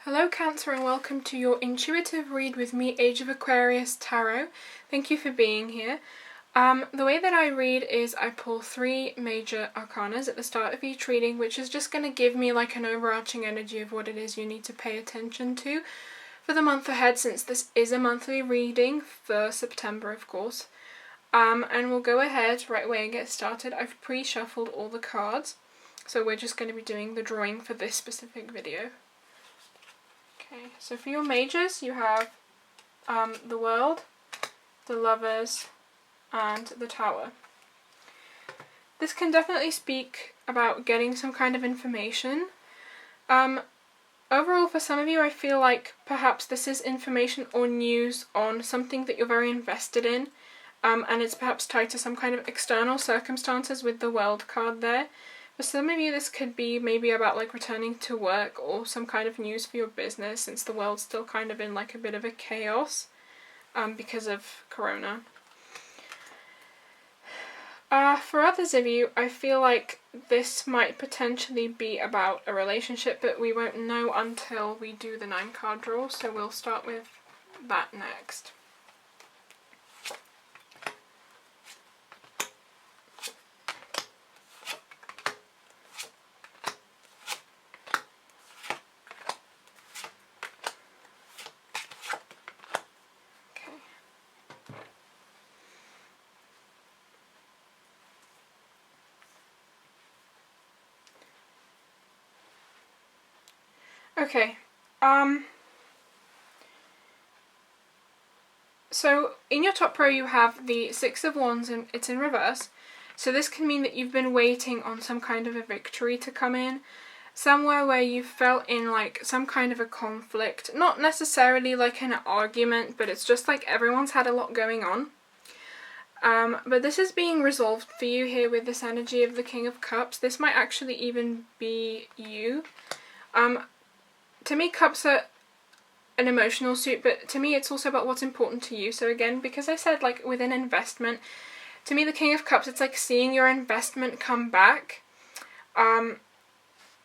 Hello Cancer and welcome to your intuitive read with me, Age of Aquarius Tarot. Thank you for being here. The way that I read is I pull 3 major arcanas at the start of each reading, which is just going to give me like an overarching energy of what it is you need to pay attention to for the month ahead, since this is a monthly reading for September, of course. And we'll go ahead right away and get started. I've pre-shuffled all the cards, so we're just going to be doing the drawing for this specific video. Okay, so for your majors, you have the World, the Lovers, and the Tower. This can definitely speak about getting some kind of information. Overall, for some of you, I feel like perhaps this is information or news on something that you're very invested in, and it's perhaps tied to some kind of external circumstances with the World card there. For some of you, this could be maybe about like returning to work or some kind of news for your business, since the world's still kind of in like a bit of a chaos because of Corona. For others of you, I feel like this might potentially be about a relationship, but we won't know until we do the 9 card draw, so we'll start with that next. Okay, so in your top row you have the 6 of Wands and it's in reverse. So this can mean that you've been waiting on some kind of a victory to come in, somewhere where you felt in like some kind of a conflict, not necessarily like an argument, but it's just like everyone's had a lot going on. But this is being resolved for you here with this energy of the King of Cups. This might actually even be you. To me, cups are an emotional suit, but to me it's also about what's important to you. So again, because I said like with an investment, to me the King of Cups, it's like seeing your investment come back.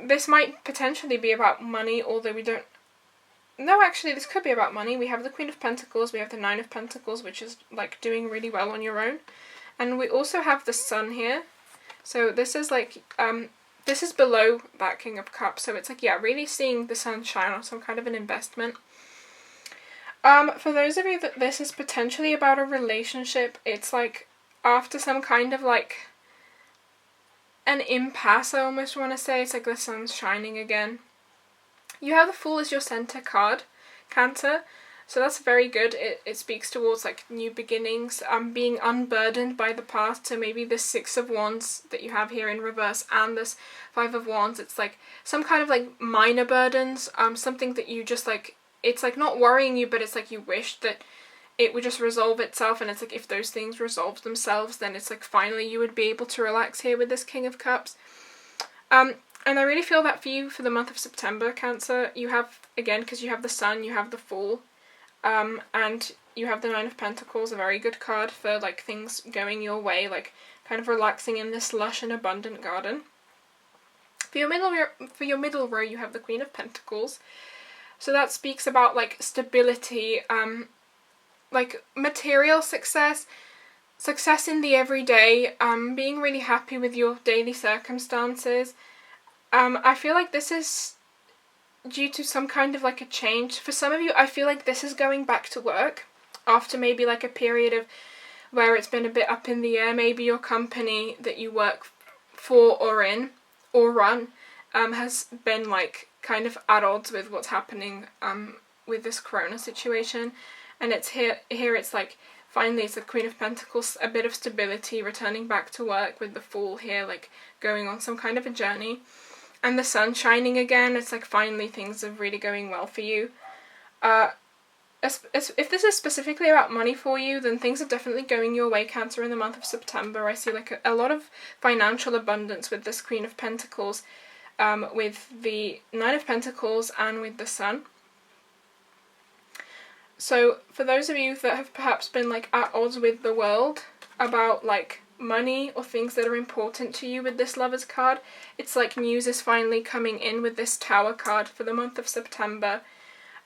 This might potentially be about money, although we don't... No, actually this could be about money. We have the Queen of Pentacles, we have the 9 of Pentacles, which is like doing really well on your own. And we also have the Sun here. So this is like... this is below that King of Cups, so it's like, yeah, really seeing the sun shine on some kind of an investment. For those of you that this is potentially about a relationship, it's like after some kind of like an impasse, I almost want to say. It's like the sun's shining again. You have the Fool as your center card, Cancer. So that's very good. It speaks towards like new beginnings, being unburdened by the past. So maybe this 6 of Wands that you have here in reverse and this 5 of Wands, it's like some kind of like minor burdens, something that you just like, it's like not worrying you, but it's like you wish that it would just resolve itself. And it's like if those things resolve themselves, then it's like finally you would be able to relax here with this King of Cups. And I really feel that for you for the month of September, Cancer. You have, again, because you have the Sun, you have the Fool. And you have the 9 of Pentacles, a very good card for like things going your way, like kind of relaxing in this lush and abundant garden. For your middle row, you have the Queen of Pentacles. So that speaks about like stability, like material success, success in the everyday, being really happy with your daily circumstances. I feel like this is due to some kind of like a change. For some of you, I feel like this is going back to work after maybe like a period of where it's been a bit up in the air. Maybe your company that you work for or in or run has been like kind of at odds with what's happening with this Corona situation, and it's here it's like finally it's the Queen of Pentacles, a bit of stability, returning back to work with the Fool here, like going on some kind of a journey. And the sun shining again, it's like finally things are really going well for you. If this is specifically about money for you, then things are definitely going your way, Cancer, in the month of September. I see like a lot of financial abundance with this Queen of Pentacles, with the 9 of Pentacles and with the Sun. So for those of you that have perhaps been like at odds with the world about like money or things that are important to you with this Lovers card. It's like news is finally coming in with this Tower card for the month of September.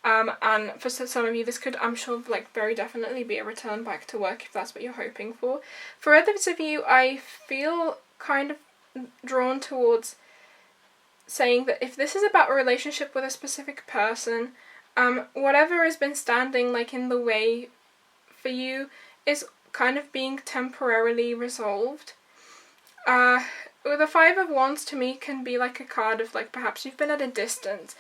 And for some of you, this could, I'm sure, like very definitely be a return back to work if that's what you're hoping for. For others of you, I feel kind of drawn towards saying that if this is about a relationship with a specific person, whatever has been standing like in the way for you is kind of being temporarily resolved. The Five of Wands to me can be like a card of like perhaps you've been at a distance,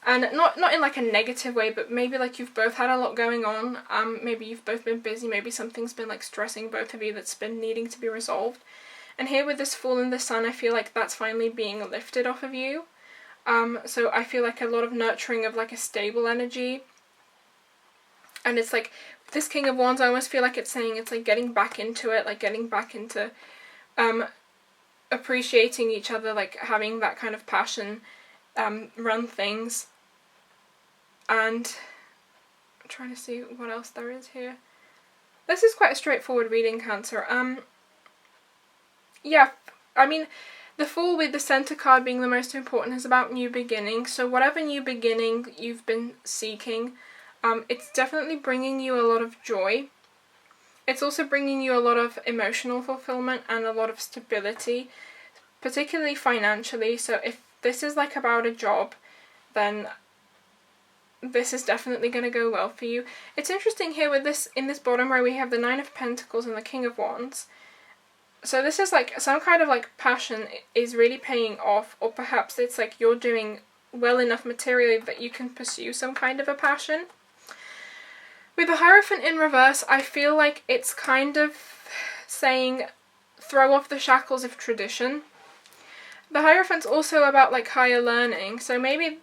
and not in like a negative way, but maybe like you've both had a lot going on. Maybe you've both been busy, maybe something's been like stressing both of you that's been needing to be resolved. And here with this Fool and the Sun, I feel like that's finally being lifted off of you. So I feel like a lot of nurturing of like a stable energy. And it's like, this King of Wands, I almost feel like it's saying it's like getting back into it, like getting back into appreciating each other, like having that kind of passion run things. And I'm trying to see what else there is here. This is quite a straightforward reading, Cancer. Yeah, I mean, the Fool with the Center card being the most important is about new beginnings. So whatever new beginning you've been seeking, it's definitely bringing you a lot of joy. It's also bringing you a lot of emotional fulfillment and a lot of stability, particularly financially. So if this is like about a job, then this is definitely going to go well for you. It's interesting here with this, in this bottom row, we have the Nine of Pentacles and the King of Wands. So this is like some kind of like passion is really paying off, or perhaps it's like you're doing well enough materially that you can pursue some kind of a passion. With the Hierophant in reverse, I feel like it's kind of saying throw off the shackles of tradition. The Hierophant's also about like higher learning, so maybe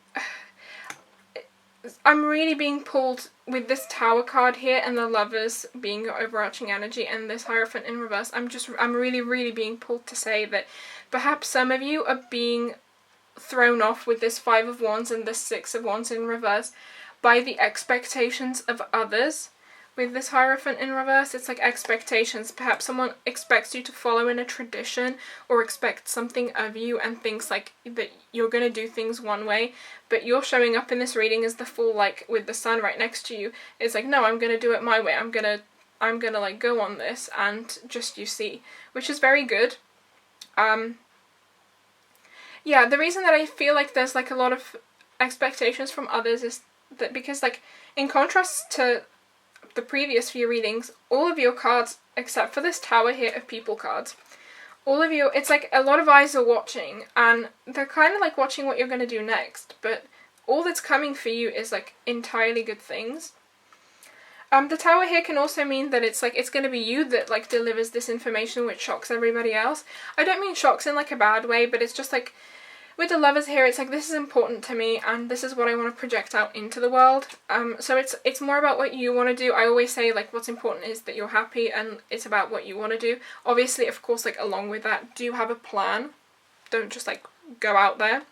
I'm really being pulled with this Tower card here and the Lovers being your overarching energy and this Hierophant in reverse. I'm really being pulled to say that perhaps some of you are being thrown off with this Five of Wands and this Six of Wands in reverse by the expectations of others. With this Hierophant in reverse, it's like expectations. Perhaps someone expects you to follow in a tradition or expects something of you and thinks like that you're going to do things one way, but you're showing up in this reading as the Fool, like with the Sun right next to you. It's like, no, I'm going to do it my way. I'm going to like go on this and just you see, which is very good. Yeah, the reason that I feel like there's like a lot of expectations from others is that because like in contrast to the previous few readings, all of your cards, except for this Tower here of People cards, all of you, it's like a lot of eyes are watching, and they're kind of like watching what you're going to do next, but all that's coming for you is like entirely good things. The Tower here can also mean that it's like it's going to be you that like delivers this information which shocks everybody else. I don't mean shocks in like a bad way, but it's just like with the Lovers here, it's like this is important to me and this is what I want to project out into the world. So it's more about what you want to do. I always say like what's important is that you're happy and it's about what you want to do. Obviously, of course, like along with that, do have a plan. Don't just like go out there.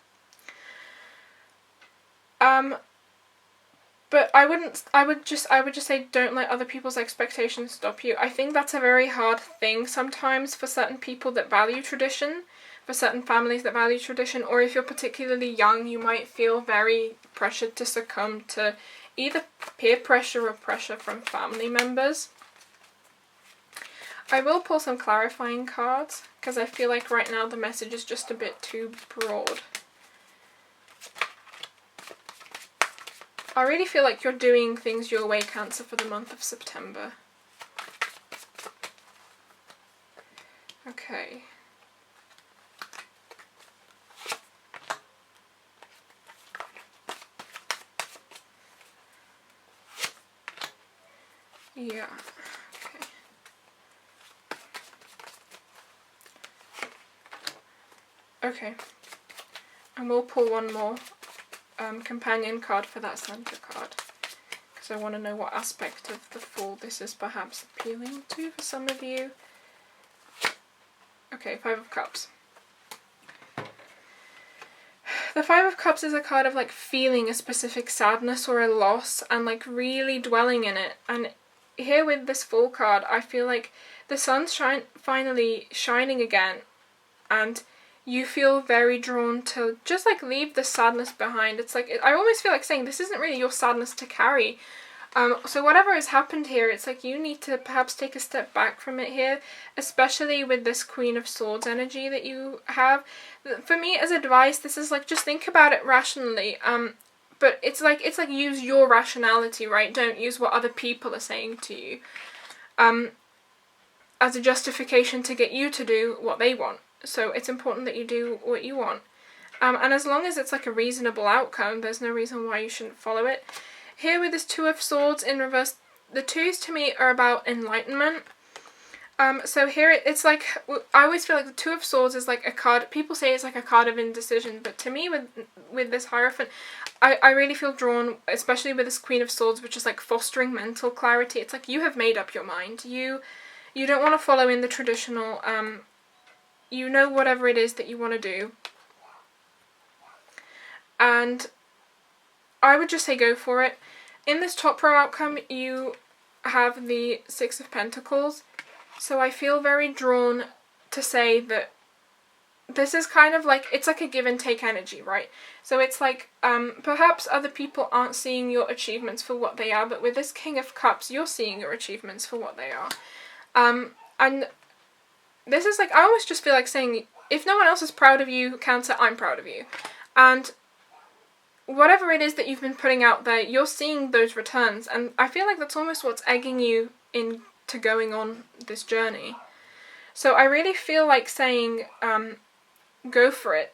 But I would just say don't let other people's expectations stop you. I think that's a very hard thing sometimes for certain people that value tradition, for certain families that value tradition, or if you're particularly young, you might feel very pressured to succumb to either peer pressure or pressure from family members. I will pull some clarifying cards, because I feel like right now the message is just a bit too broad. I really feel like you're doing things your way, Cancer, for the month of September. Okay. Yeah. Okay. Okay. And we'll pull one more companion card for that center card, because I want to know what aspect of the Fool this is perhaps appealing to for some of you. Okay, Five of Cups. The Five of Cups is a card of like feeling a specific sadness or a loss and like really dwelling in it, and here with this Fool card, I feel like the sun's finally shining again, and you feel very drawn to just like leave the sadness behind. It's like, I almost feel like saying this isn't really your sadness to carry. So whatever has happened here, it's like you need to perhaps take a step back from it here, especially with this Queen of Swords energy that you have. For me, as advice, this is like, just think about it rationally. But it's like use your rationality, right? Don't use what other people are saying to you as a justification to get you to do what they want. So it's important that you do what you want. And as long as it's like a reasonable outcome, there's no reason why you shouldn't follow it. Here with this Two of Swords in reverse, the twos to me are about enlightenment. So here it's like, I always feel like the Two of Swords is like a card, people say it's like a card of indecision, but to me with this Hierophant, I really feel drawn, especially with this Queen of Swords, which is like fostering mental clarity. It's like you have made up your mind. You don't want to follow in the traditional, you know whatever it is that you want to do. And I would just say go for it. In this top row outcome, you have the Six of Pentacles. So I feel very drawn to say that this is kind of like, it's like a give and take energy, right? So it's like, perhaps other people aren't seeing your achievements for what they are, but with this King of Cups, you're seeing your achievements for what they are. And this is like, I almost just feel like saying, if no one else is proud of you, Cancer, I'm proud of you. And whatever it is that you've been putting out there, you're seeing those returns. And I feel like that's almost what's egging you into going on this journey. So I really feel like saying, go for it.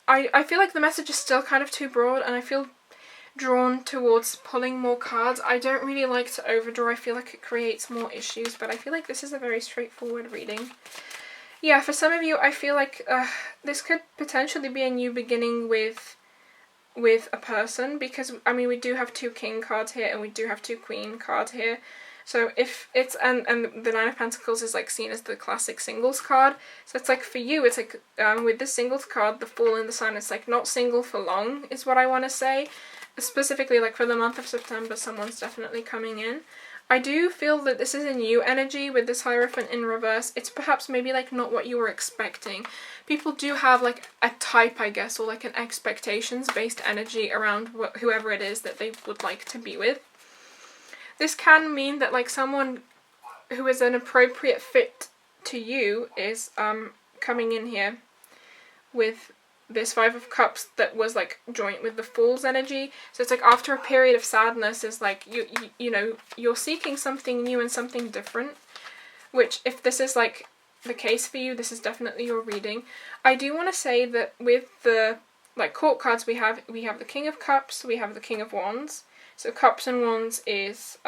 I feel like the message is still kind of too broad, and I feel drawn towards pulling more cards. I don't really like to overdraw. I feel like it creates more issues, but I feel like this is a very straightforward reading. Yeah, for some of you, I feel like this could potentially be a new beginning with a person, because, I mean, we do have two King cards here, and we do have two Queen cards here. So if it's, and the Nine of Pentacles is like seen as the classic singles card. So it's like for you, it's like with this singles card, the Fool and the Sun, it's like not single for long is what I want to say. Specifically like for the month of September, someone's definitely coming in. I do feel that this is a new energy with this Hierophant in reverse. It's perhaps maybe like not what you were expecting. People do have like a type, I guess, or like an expectations based energy around whoever it is that they would like to be with. This can mean that like someone who is an appropriate fit to you is coming in here with this Five of Cups that was like joint with the Fool's energy. So it's like after a period of sadness is like you know, you're seeking something new and something different, which if this is like the case for you, this is definitely your reading. I do want to say that with the like court cards we have the King of Cups, we have the King of Wands. So Cups and Wands is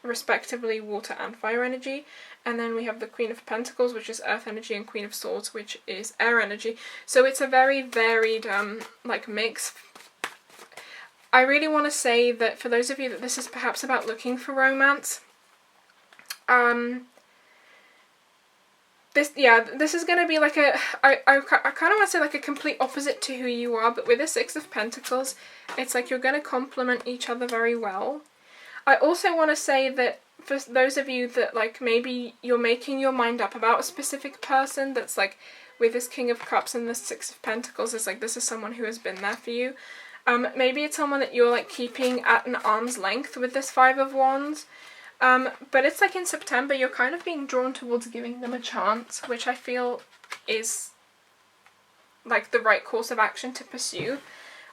respectively water and fire energy, and then we have the Queen of Pentacles, which is earth energy, and Queen of Swords, which is air energy. So it's a very varied like mix. I really want to say that for those of you that this is perhaps about looking for romance, this is going to be like a, I kind of want to say like a complete opposite to who you are, but with the Six of Pentacles, it's like you're going to complement each other very well. I also want to say that for those of you that like maybe you're making your mind up about a specific person, that's like with this King of Cups and the Six of Pentacles, it's like this is someone who has been there for you. Maybe it's someone that you're like keeping at an arm's length with this Five of Wands. But it's like in September you're kind of being drawn towards giving them a chance, which I feel is like the right course of action to pursue.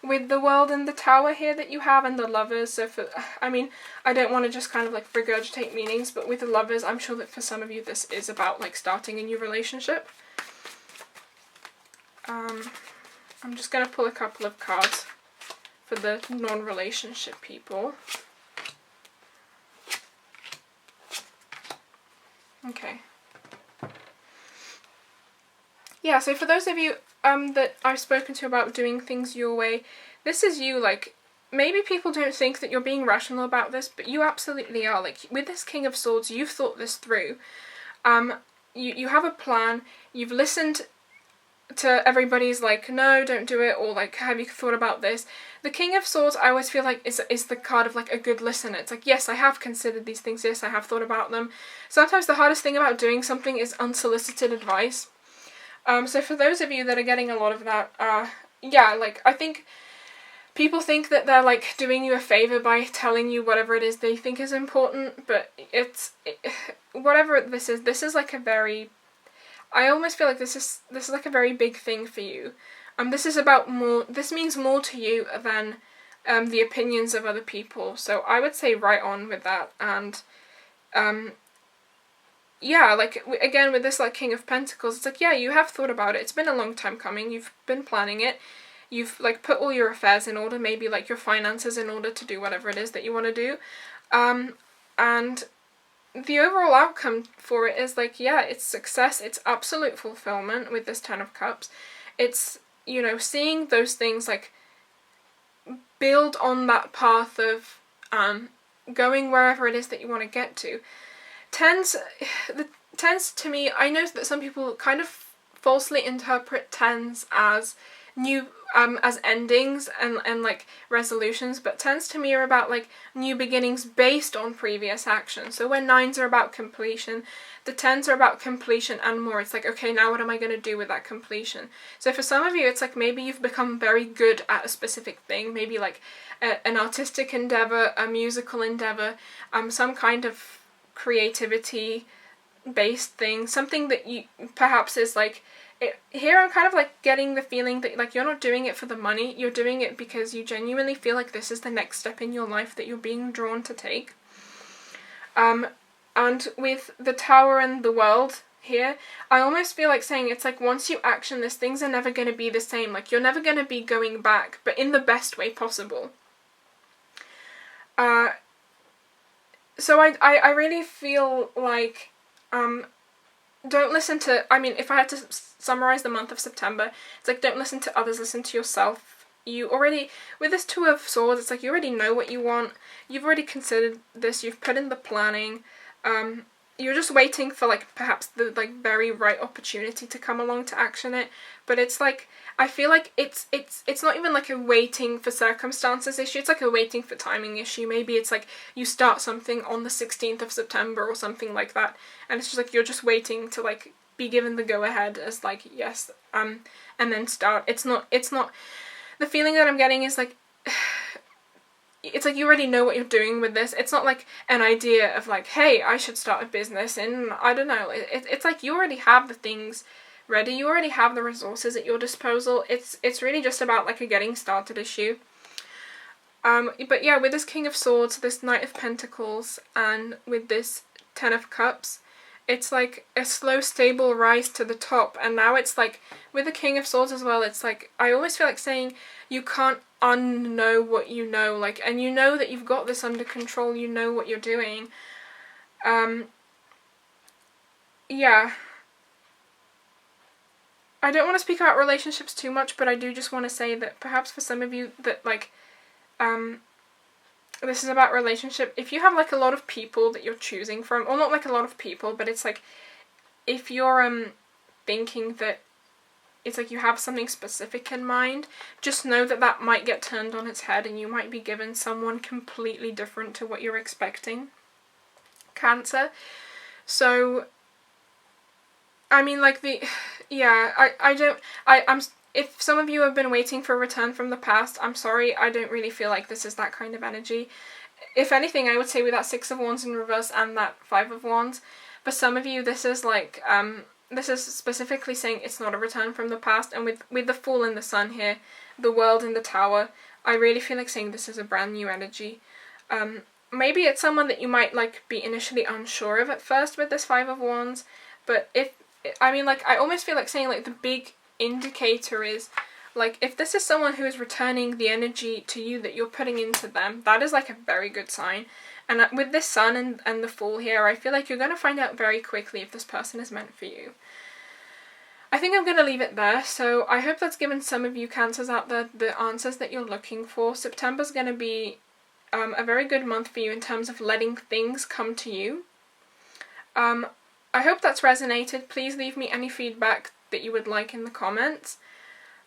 With the World and the Tower here that you have, and the Lovers, so for, I mean, I don't want to just kind of like regurgitate meanings, but with the Lovers, I'm sure that for some of you this is about like starting a new relationship. I'm just going to pull a couple of cards for the non-relationship people. Okay. Yeah, so for those of you that I've spoken to about doing things your way, this is you, like, maybe people don't think that you're being rational about this, but you absolutely are. Like, with this King of Swords, you've thought this through. You have a plan, you've listened to everybody's like, no, don't do it, or like, have you thought about this? The King of Swords, I always feel like is the card of like a good listener. It's like, yes, I have considered these things, yes, I have thought about them. Sometimes the hardest thing about doing something is unsolicited advice. So for those of you that are getting a lot of that, yeah, like, I think people think that they're like doing you a favor by telling you whatever it is they think is important, but whatever this is like a very, I almost feel like this is like a very big thing for you. This is about more, this means more to you than the opinions of other people. So I would say right on with that. And yeah, like, again, with this like King of Pentacles, it's like, yeah, you have thought about it. It's been a long time coming. You've been planning it. You've like put all your affairs in order, maybe like your finances in order to do whatever it is that you want to do. And the overall outcome for it is like, yeah, it's success, it's absolute fulfillment with this Ten of Cups. It's, you know, seeing those things like build on that path of going wherever it is that you want to get to. Tens to me, I know that some people kind of falsely interpret tens as new as endings and like resolutions, but tens to me are about like new beginnings based on previous action. So when nines are about completion, the tens are about completion and more. It's like, okay, now what am I going to do with that completion? So for some of you, it's like maybe you've become very good at a specific thing, maybe like an artistic endeavor, a musical endeavor, some kind of creativity based thing, something that you perhaps is like, here I'm kind of like getting the feeling that like you're not doing it for the money, you're doing it because you genuinely feel like this is the next step in your life that you're being drawn to take. And with the Tower and the World here, I almost feel like saying it's like once you action this, things are never going to be the same. Like you're never going to be going back, but in the best way possible. So I really feel like don't listen to, I mean, if I had to summarize the month of September, it's like, don't listen to others, listen to yourself. You already, with this Two of Swords, it's like you already know what you want, you've already considered this, you've put in the planning, you're just waiting for like perhaps the like very right opportunity to come along to action it. But it's like, I feel like it's not even like a waiting for circumstances issue, it's like a waiting for timing issue. Maybe it's like you start something on the 16th of September or something like that, and it's just like you're just waiting to like be given the go ahead as like, yes, and then start. It's not the feeling that I'm getting is like it's like you already know what you're doing with this. It's not like an idea of like, hey, I should start a business in, I don't know. It's like you already have the things ready. You already have the resources at your disposal. It's really just about like a getting started issue. But yeah, with this King of Swords, this Knight of Pentacles, and with this Ten of Cups, it's like a slow, stable rise to the top. And now it's like, with the King of Swords as well, it's like, I always feel like saying, you can't unknow what you know, like, and you know that you've got this under control, you know what you're doing. Yeah. I don't want to speak about relationships too much, but I do just want to say that perhaps for some of you that, like, this is about relationship. If you have, like, a lot of people that you're choosing from, or not, like, a lot of people, but it's, like, if you're, thinking that it's, like, you have something specific in mind, just know that that might get turned on its head and you might be given someone completely different to what you're expecting. Cancer. So, I mean, like, if some of you have been waiting for a return from the past, I'm sorry, I don't really feel like this is that kind of energy. If anything, I would say with that Six of Wands in reverse and that Five of Wands, for some of you, this is like, this is specifically saying it's not a return from the past, and with the Fool and the Sun here, the World and the Tower, I really feel like saying this is a brand new energy. Maybe it's someone that you might, like, be initially unsure of at first with this Five of Wands, but I almost feel like saying, like, the big indicator is, like, if this is someone who is returning the energy to you that you're putting into them, that is, like, a very good sign. And with this Sun and the Fool here, I feel like you're going to find out very quickly if this person is meant for you. I think I'm going to leave it there, so I hope that's given some of you Cancers out there the answers that you're looking for. September's going to be a very good month for you in terms of letting things come to you. I hope that's resonated. Please leave me any feedback. that you would like in the comments.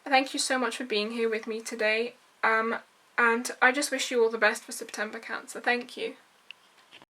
Thank you so much for being here with me today, and I just wish you all the best for September, Cancer. Thank you.